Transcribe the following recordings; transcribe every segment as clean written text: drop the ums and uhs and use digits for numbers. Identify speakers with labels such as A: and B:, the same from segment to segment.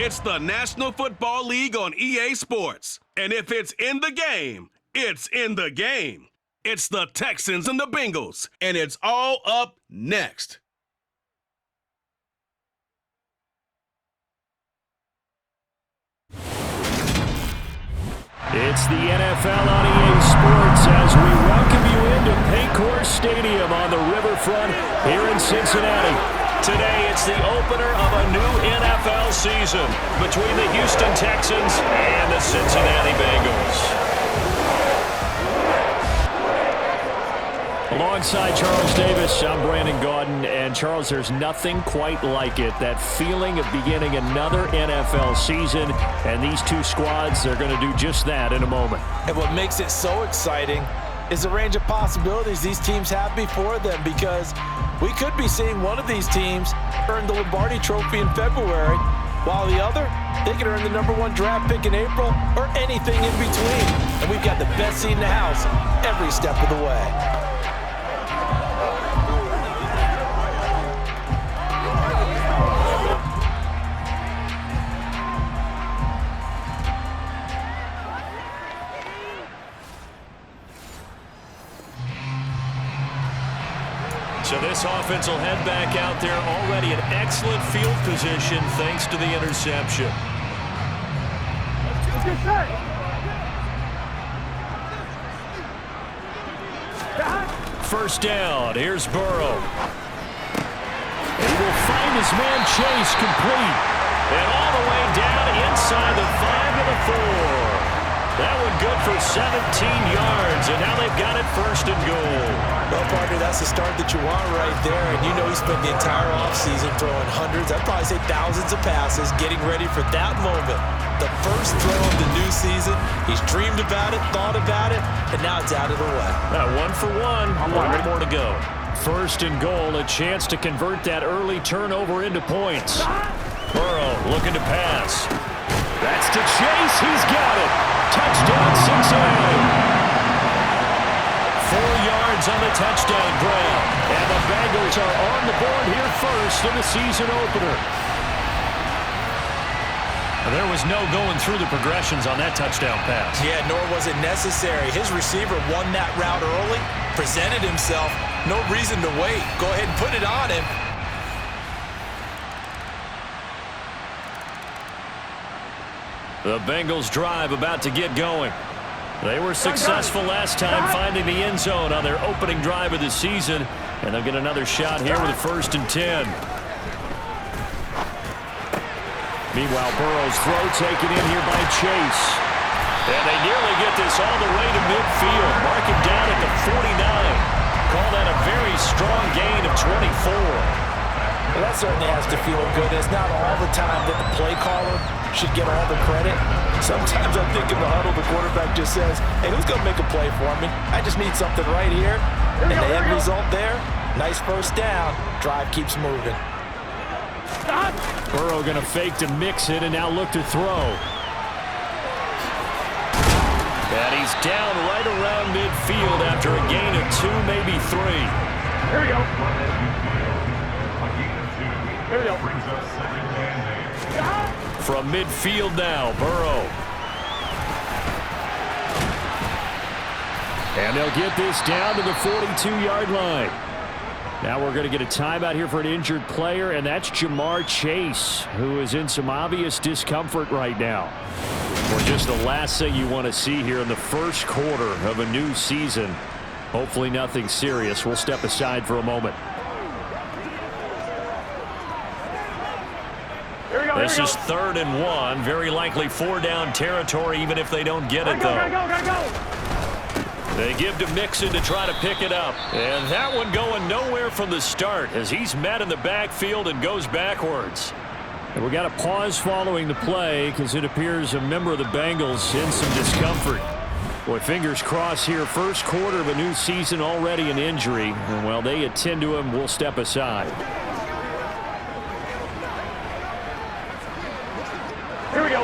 A: It's the National Football League on EA Sports. And if it's in the game, it's in the game. It's the Texans and the Bengals, and it's all up next.
B: It's the NFL on EA Sports as we welcome you into Paycor Stadium on the riverfront here in Cincinnati. Today, it's the opener of a new NFL season between the Houston Texans and the Cincinnati Bengals. Alongside Charles Davis, I'm Brandon Gaudin. And Charles, there's nothing quite like it. That feeling of beginning another NFL season. And these two squads are going to do just that in a moment.
C: And what makes it so exciting is the range of possibilities these teams have before them, because we could be seeing one of these teams earn the Lombardi Trophy in February, while the other, they could earn the #1 draft pick in April or anything in between. And we've got the best seat in the house every step of the way.
B: So this offense will head back out there, already in excellent field position thanks to the interception. First down, here's Burrow. He will find his man Chase complete. And all the way down inside the 5 to the 4. That one good for 17 yards, and now they've got it first and goal.
C: Well, partner, that's the start that you want right there, and you know he spent the entire offseason throwing hundreds, I'd probably say thousands of passes, getting ready for that moment. The first throw of the new season, he's dreamed about it, thought about it, and now it's out of the way.
B: Now 1 for 1, a little more to go. First and goal, a chance to convert that early turnover into points. Burrow looking to pass. That's to Chase, he's got it. Touchdown, Cincinnati. 4 yards on the touchdown grab. And the Bengals are on the board here first in the season opener. There was no going through the progressions on that touchdown pass.
C: Yeah, nor was it necessary. His receiver won that route early, presented himself. No reason to wait. Go ahead and put it on him.
B: The Bengals drive about to get going. They were successful last time finding the end zone on their opening drive of the season, and they'll get another shot here with a 1st and 10. Meanwhile, Burrow's throw taken in here by Chase. And they nearly get this all the way to midfield. Mark him down at the 49. Call that a very strong gain of 24.
C: Well, that certainly has to feel good. It's not all the time that the play caller should get all the credit. Sometimes I think in the huddle, the quarterback just says, hey, who's going to make a play for me? I just need something right here. And the end result there, nice first down. Drive keeps moving.
B: Burrow going to fake to mix it and now look to throw. And he's down right around midfield after a gain of 2, maybe 3.
D: Here we go. Here we go.
B: From midfield now, Burrow. And they'll get this down to the 42-yard line. Now we're going to get a timeout here for an injured player, and that's Jamar Chase, who is in some obvious discomfort right now. Or just the last thing you want to see here in the first quarter of a new season. Hopefully nothing serious. We'll step aside for a moment. This is 3rd and 1. Very likely 4-down territory, even if they don't get it, though.
D: Gotta go.
B: They give to Mixon to try to pick it up. And that one going nowhere from the start as he's met in the backfield and goes backwards. And we got a pause following the play because it appears a member of the Bengals in some discomfort. Boy, fingers crossed here. First quarter of a new season, already an injury. And while they attend to him, we'll step aside.
D: Here we go.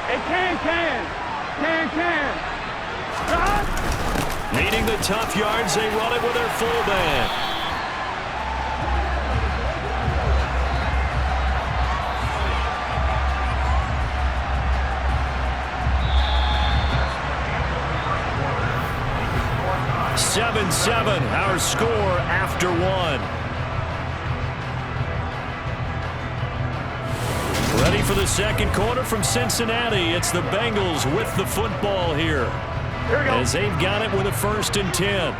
D: Hey, can.
B: Needing the tough yards, they run it with their fullback. 7-7, our score after one. Ready for the second quarter from Cincinnati. It's the Bengals with the football here.
D: Here we go.
B: As they've got it with a 1st and 10.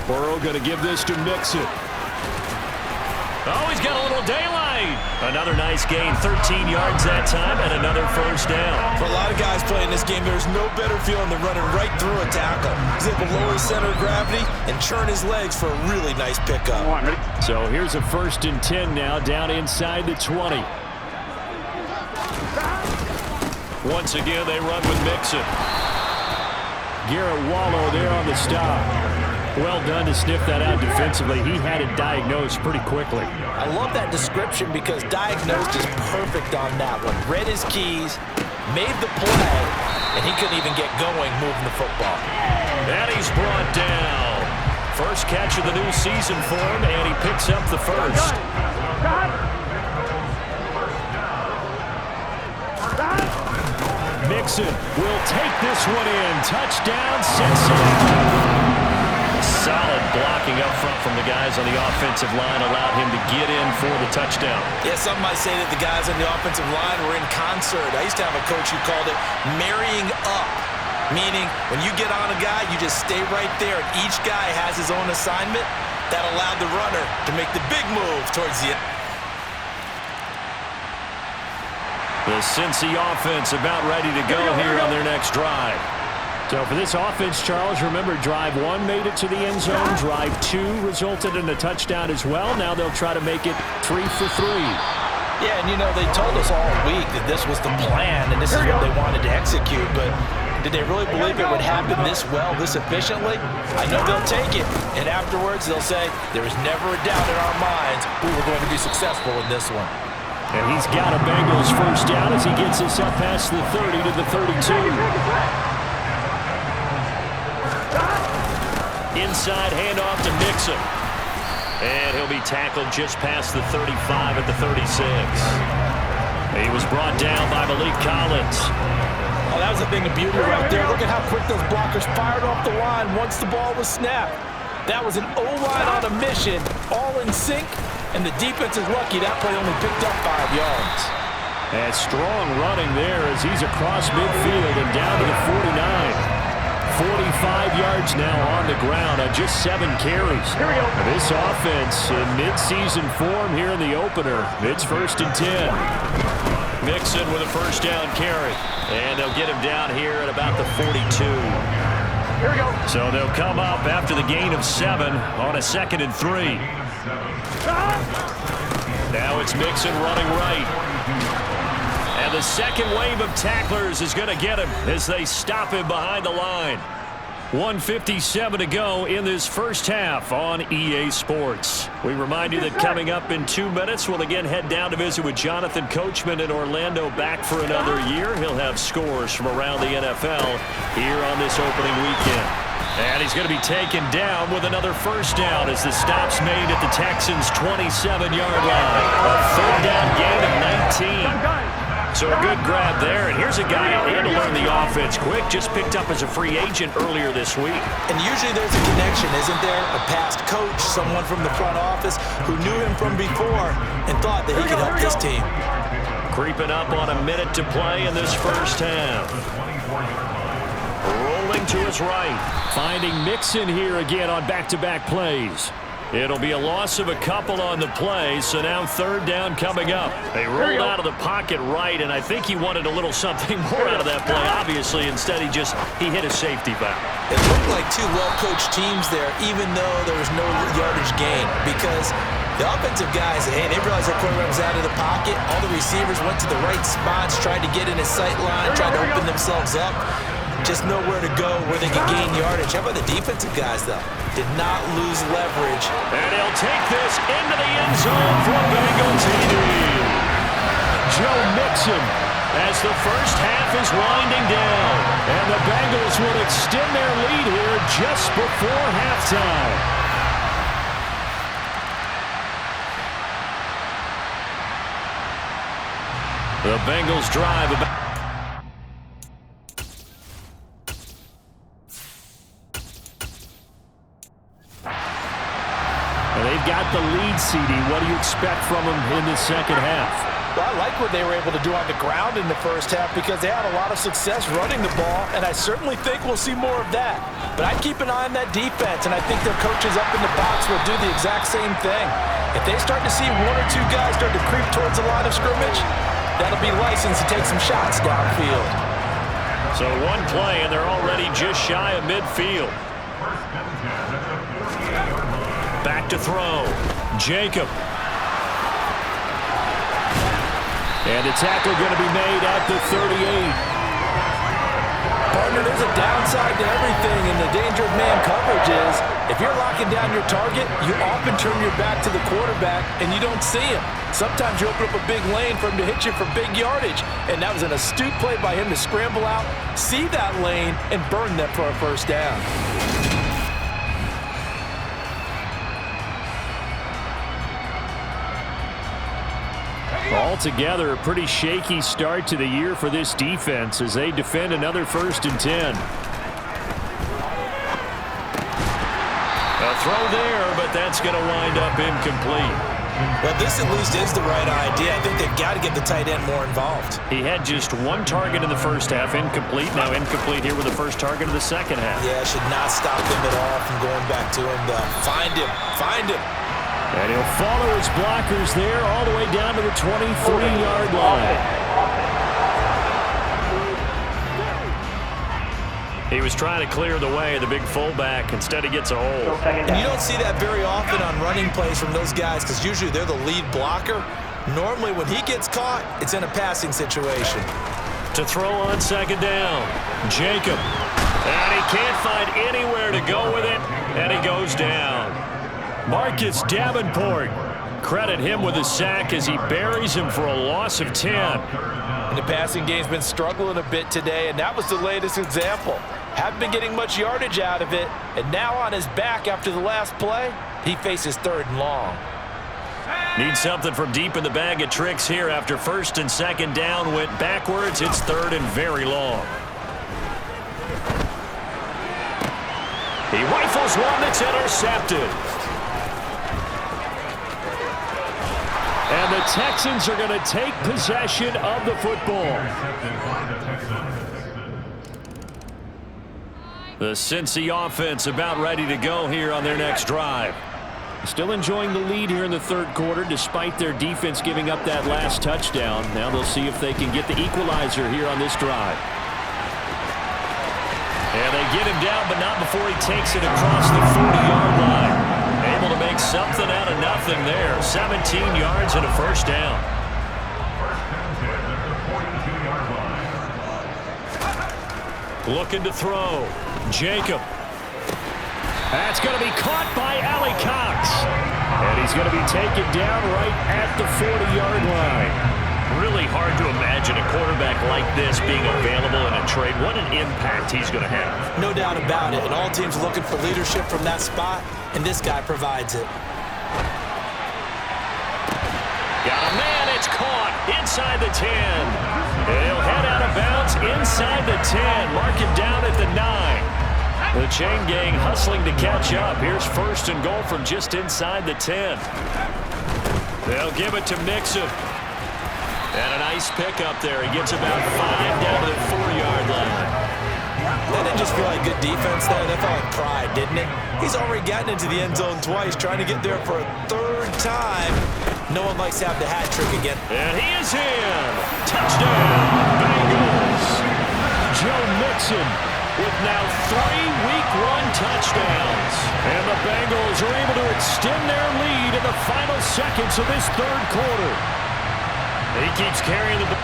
B: Burrow going to give this to Mixon. Oh, he's got a little daylight. Another nice gain, 13 yards that time, and another 1st down.
C: For a lot of guys playing this game, there's no better feeling than running right through a tackle. He's able to lower his center of gravity and churn his legs for a really nice pickup.
D: Come on, ready?
B: So here's a 1st and 10 now, down inside the 20. Once again, they run with Mixon. Garrett Wallow there on the stop. Well done to sniff that out defensively. He had it diagnosed pretty quickly.
C: I love that description because diagnosed is perfect on that one. Read his keys, made the play, and he couldn't even get going moving the football.
B: And he's brought down. First catch of the new season for him, and he picks up the first. Mixon will take this one in. Touchdown, Cincinnati. Solid blocking up front from the guys on the offensive line allowed him to get in for the touchdown.
C: Yeah, some might say that the guys on the offensive line were in concert. I used to have a coach who called it marrying up, meaning when you get on a guy, you just stay right there, and each guy has his own assignment. That allowed the runner to make the big move towards the end.
B: The Cincy offense about ready to go here on their next drive. So for this offense, Charles, remember, drive 1 made it to the end zone. Drive 2 resulted in a touchdown as well. Now they'll try to make it 3 for 3.
C: Yeah, and you know, they told us all week that this was the plan and this is what they wanted to execute, but did they really believe it would happen this well, this efficiently? I know they'll take it, and afterwards they'll say, there was never a doubt in our minds we were going to be successful in this one.
B: And he's got a Bengals 1st down as he gets us up past the 30 to the 32. Inside handoff to Mixon. And he'll be tackled just past the 35 at the 36. He was brought down by Malik Collins.
C: Oh, that was a thing of beauty right there. Look at how quick those blockers fired off the line once the ball was snapped. That was an O-line on a mission, all in sync, and the defense is lucky that play only picked up 5 yards.
B: And strong running there as he's across midfield and down to the 49. 45 yards now on the ground on just 7 carries.
D: Here we go.
B: This offense in midseason form here in the opener. It's 1st and 10. Mixon with a 1st down carry. And they'll get him down here at about the 42.
D: Here we go.
B: So they'll come up after the gain of 7 on a 2nd and 3. Now it's Mixon running right. And the second wave of tacklers is going to get him as they stop him behind the line. 1:57 to go in this first half on EA Sports. We remind you that coming up in 2 minutes, we'll again head down to visit with Jonathan Coachman in Orlando, back for another year. He'll have scores from around the NFL here on this opening weekend. And he's going to be taken down with another 1st down as the stop's made at the Texans' 27-yard line. A 3rd down gain of 19. So a good grab there, and here's a guy who had to learn the offense quick, just picked up as a free agent earlier this week.
C: And usually there's a connection, isn't there? A past coach, someone from the front office who knew him from before and thought that he could help this team.
B: Creeping up on a minute to play in this first half. Rolling to his right. Finding Mixon here again on back-to-back plays. It'll be a loss of a couple on the play, so now 3rd down coming up. They rolled out of the pocket right, and I think he wanted a little something more out of that play, obviously. Instead, he hit a safety valve.
C: It looked like 2 well-coached teams there, even though there was no yardage gain, because the offensive guys, hey, they realized their quarterback was out of the pocket. All the receivers went to the right spots, tried to get in his sight line, tried to open themselves up. Just know where to go, where they can gain yardage. How about the defensive guys, though? Did not lose leverage.
B: And he'll take this into the end zone for a Bengals TD. Joe Mixon as the first half is winding down. And the Bengals will extend their lead here just before halftime. The Bengals drive about They've got the lead, CD. What do you expect from them in the second half?
C: Well, I like what they were able to do on the ground in the first half because they had a lot of success running the ball, and I certainly think we'll see more of that. But I'd keep an eye on that defense, and I think their coaches up in the box will do the exact same thing. If they start to see one or two guys start to creep towards the line of scrimmage, that'll be license to take some shots downfield.
B: So one play, and they're already just shy of midfield. Back to throw. Jacob. And a tackle going to be made at the 38.
C: Partner, there's a downside to everything, and the danger of man coverage is if you're locking down your target, you often turn your back to the quarterback, and you don't see him. Sometimes you open up a big lane for him to hit you for big yardage, and that was an astute play by him to scramble out, see that lane, and burn them for a first down.
B: Altogether, a pretty shaky start to the year for this defense as they defend another 1st and 10. A throw there, but that's going to wind up incomplete.
C: Well, this at least is the right idea. I think they've got to get the tight end more involved.
B: He had just one target in the first half, incomplete. Now incomplete here with the first target of the second half.
C: Yeah, should not stop him at all from going back to him. Find him. Find him.
B: And he'll follow his blockers there all the way down to the 23-yard line. He was trying to clear the way, the big fullback. Instead, he gets a hole.
C: And you don't see that very often on running plays from those guys because usually they're the lead blocker. Normally, when he gets caught, it's in a passing situation.
B: To throw on second down, Jacob. And he can't find anywhere to go with it, and he goes down. Marcus Davenport, credit him with a sack as he buries him for a loss of 10.
C: And the passing game's been struggling a bit today, and that was the latest example. Haven't been getting much yardage out of it, and now on his back after the last play, he faces 3rd and long.
B: Need something from deep in the bag of tricks here after 1st and 2nd down went backwards. It's 3rd and very long. He rifles one that's intercepted. And the Texans are going to take possession of the football. The Cincy offense about ready to go here on their next drive. Still enjoying the lead here in the 3rd quarter despite their defense giving up that last touchdown. Now they'll see if they can get the equalizer here on this drive. And they get him down, but not before he takes it across the 40-yard line. Able to make something out of nothing there. 17 yards and a first down. Looking to throw. Jacob. That's going to be caught by Allie Cox. And he's going to be taken down right at the 40-yard line. Really hard to imagine a quarterback like this being available in a trade. What an impact he's going to have.
C: No doubt about it. And all teams are looking for leadership from that spot, and this guy provides it.
B: Got a man. It's caught inside the 10. And he'll head out of bounds inside the 10. Mark him down at the 9. The chain gang hustling to catch up. Here's 1st and goal from just inside the 10. They'll give it to Mixon. And a nice pickup there. He gets about 5 down to the 4-yard line.
C: That didn't just feel like good defense there. That felt like pride, didn't it? He's already gotten into the end zone twice, trying to get there for a 3rd time. No one likes to have the hat trick again.
B: And he is in. Touchdown, Bengals. Joe Mixon with now 3 Week 1 touchdowns. And the Bengals are able to extend their lead in the final seconds of this 3rd quarter. He keeps carrying the ball.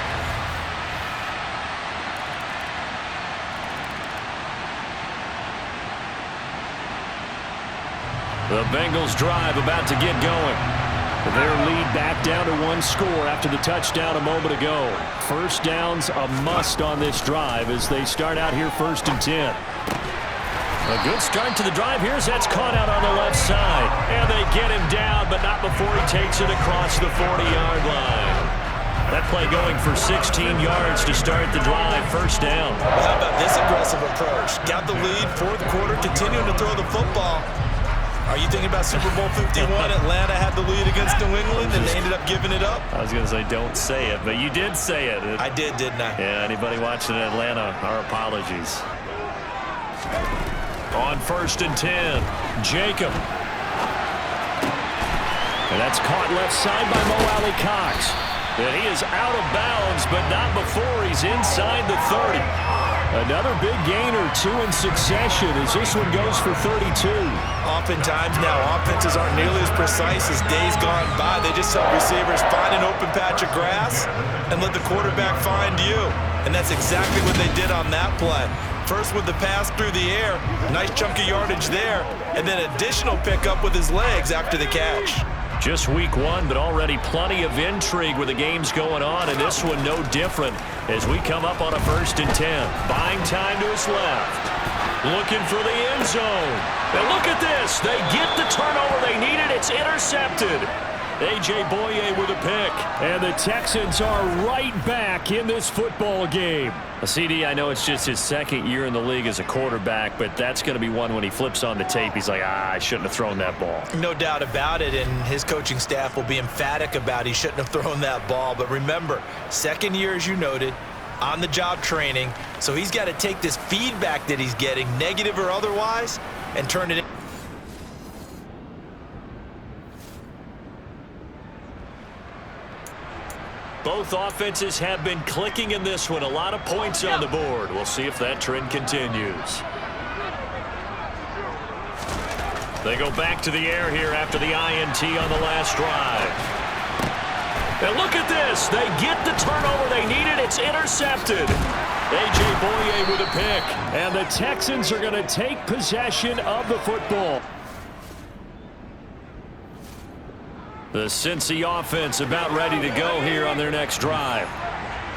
B: The Bengals drive about to get going. Their lead back down to 1 score after the touchdown a moment ago. First down's a must on this drive as they start out here 1st and 10. A good start to the drive. Here's that's caught out on the left side. And they get him down, but not before he takes it across the 40-yard line. That play going for 16 yards to start the drive. First down.
C: Well, how about this aggressive approach? Got the lead, 4th quarter, continuing to throw the football. Are you thinking about Super Bowl 51? Atlanta had the lead against New England, and they ended up giving it up?
B: I was going to say don't say it, but you did say it.
C: I did, didn't I?
B: Yeah, anybody watching in Atlanta, our apologies. On 1st and 10, Jacob. And that's caught left side by Mo Alley Cox. And he is out of bounds, but not before he's inside the 30. Another big gain or two in succession as this one goes for 32.
C: Oftentimes now, offenses aren't nearly as precise as days gone by. They just help receivers find an open patch of grass and let the quarterback find you. And that's exactly what they did on that play. First with the pass through the air, nice chunk of yardage there, and then additional pickup with his legs after the catch.
B: Just week one, but already plenty of intrigue with the games going on, and this one no different as we come up on a 1st and 10. Buying time to his left. Looking for the end zone. And look at this. They get the turnover they needed. It's intercepted. A.J. Boye with a pick. And the Texans are right back in this football game. CD, I know it's just his 2nd year in the league as a quarterback, but that's going to be one when he flips on the tape. He's like, I shouldn't have thrown that ball.
C: No doubt about it, and his coaching staff will be emphatic about he shouldn't have thrown that ball. But remember, 2nd year, as you noted, on-the-job training, so he's got to take this feedback that he's getting, negative or otherwise, and turn it in.
B: Both offenses have been clicking in this one. A lot of points on the board. We'll see if that trend continues. They go back to the air here after the INT on the last drive. And look at this. They get the turnover they needed. It's intercepted. A.J. Boye with a pick. And the Texans are going to take possession of the football. The Cincy offense about ready to go here on their next drive.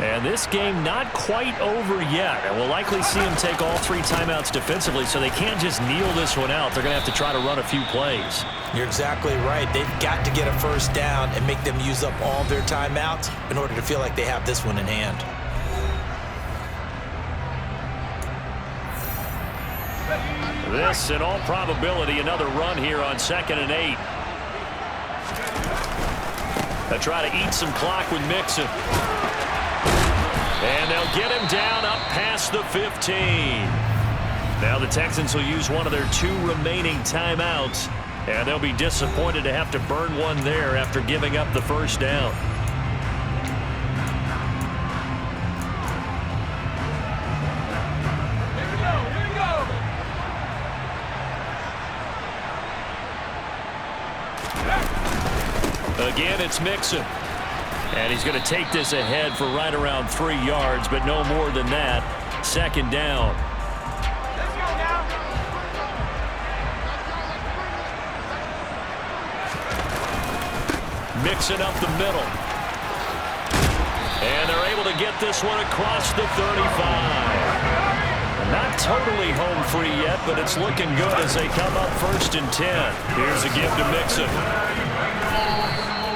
B: And this game not quite over yet. And we'll likely see them take all 3 timeouts defensively, so they can't just kneel this one out. They're going to have to try to run a few plays.
C: You're exactly right. They've got to get a 1st down and make them use up all their timeouts in order to feel like they have this one in hand.
B: This, in all probability, another run here on 2nd and 8. They'll try to eat some clock with Mixon. And they'll get him down up past the 15. Now the Texans will use one of their 2 remaining timeouts. And they'll be disappointed to have to burn one there after giving up the 1st down. Again, it's Mixon. And he's going to take this ahead for right around 3 yards, but no more than that. 2nd down.
D: Let's go now.
B: Mixon up the middle. And they're able to get this one across the 35. Not totally home free yet, but it's looking good as they come up 1st and 10. Here's a give to Mixon.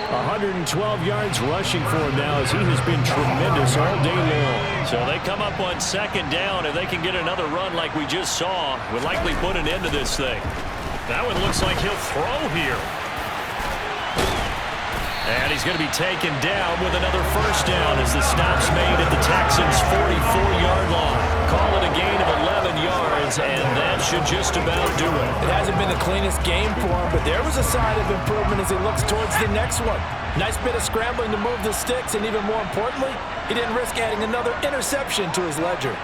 B: 112 yards rushing for him now as he has been tremendous all day long. So they come up on 2nd down. If they can get another run like we just saw, would likely put an end to this thing. That one looks like he'll throw here. And he's going to be taken down with another 1st down as the stop's made at the Texans' 44-yard line. Call it a gain of 11 yards, and that should just about do it.
C: It hasn't been the cleanest game for him, but there was a sign of improvement as he looks towards the next one. Nice bit of scrambling to move the sticks, and even more importantly, he didn't risk adding another interception to his ledger.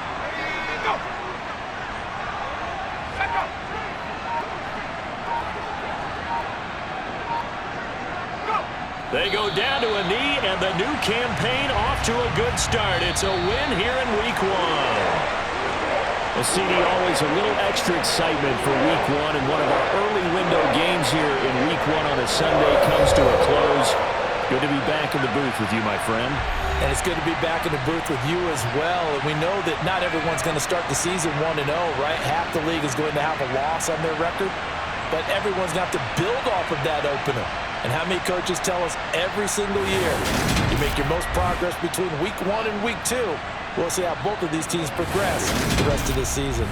B: They go down to a knee, and the new campaign off to a good start. It's a win here in Week 1. Well, CD, always a little extra excitement for Week 1, and one of our early window games here in Week 1 on a Sunday comes to a close. Good to be back in the booth with you, my friend.
C: And it's good to be back in the booth with you as well. And we know that not everyone's going to start the season 1-0, right? Half the league is going to have a loss on their record, but everyone's going to have to build off of that opener. And how many coaches tell us every single year, you make your most progress between Week 1 and Week 2. We'll see how both of these teams progress the rest of this season.